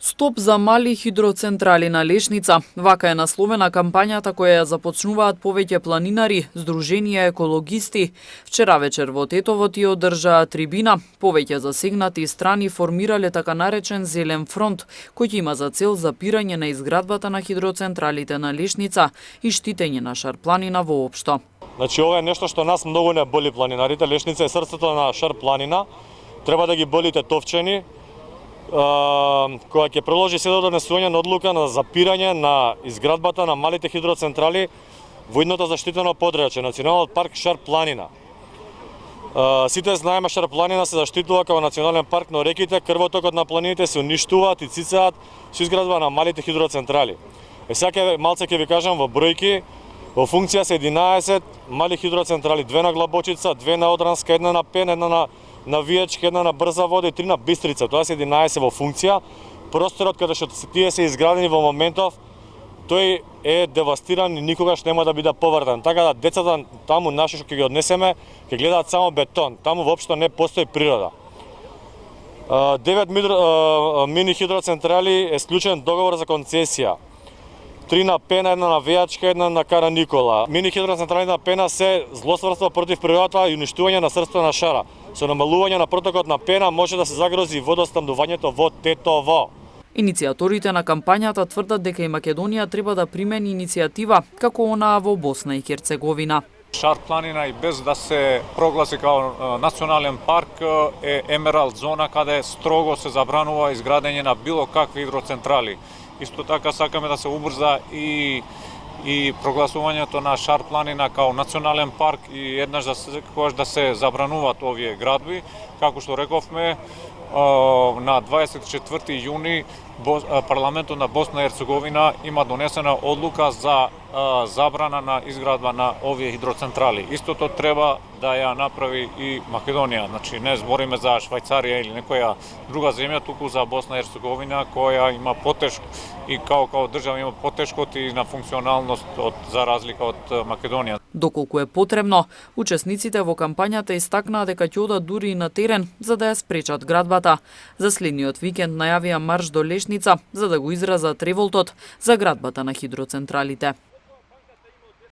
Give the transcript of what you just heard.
Стоп за мали хидроцентрали на Лешница. Вака е насловена кампањата која ја започнуваат повеќе планинари, здруженија екологисти. Вчера вечер во Тетово ти одржаа трибина. Повеќе засегнати страни формирале така наречен Зелен фронт, кој има за цел запирање на изградбата на хидроцентралите на Лешница и штитење на Шар планина воопшто. Значи ова е нешто што нас многу не боли планинарите. Лешница е срцето на Шар планина. Треба да ги болите товчени. Која ќе приложи се до донесување на одлука на запирање на изградбата на малите хидроцентрали во едното заштитено подрачје, Националниот парк Шар планина. Сите знаеме Шар планина се заштитува како национален парк, но реките, крвотокот на планините се уништуваат и цицаат со изградба на малите хидроцентрали. Сега малце ќе ви кажам во бројки. Во функција се 11 мали хидроцентрали, 2 на Глабочица, 2 на Одранска, 1 на Пен, 1 на Вијачка, 1 на Брза вода и 3 на Бистрица. Тоа се 11 во функција. Просторот каде што тие се изградени во моментов, тој е девастиран и никогаш нема да биде повртен. Така да децата таму наши што ќе ги однесеме, ќе гледаат само бетон. Таму воопшто не постои природа. 9 мини хидроцентрали е склучен договор за концесија. 3 на Пена, 1 на Вејачка, 1 на Кара Никола. Мини хидроцентрали на Пена се злосврство против природата и уништување на срцето на Шара. Со намалување на протокот на Пена може да се загрози водоснабдувањето во Тетово. Иницијаторите на кампањата тврдат дека и Македонија треба да примени иницијатива како онаа во Босна и Херцеговина. Шар планина и без да се прогласи као национален парк е емералд зона каде строго се забранува изградење на било какви хидроцентрали. Исто така сакаме да се убрза и прогласувањето на Шар планина као национален парк и еднаш да се забрануваат овие градби. Како што рековме, на 24 јуни парламентот на Босна и Херцеговина има донесена одлука за забрана на изградба на овие хидроцентрали. Истото треба да ја направи и Македонија. Значи не збориме за Швајцарија или некоја друга земја, туку за Босна и Херцеговина која има потешко и као држава има потешкот и на функционалност за разлика од Македонија. Доколку е потребно, учесниците во кампањата истакнаа дека ќе одат дури и на терен за да ја спречат градбата. За следниот викенд најавија марш до Лешница за да го изразат револтот за градбата на хидроцентралите.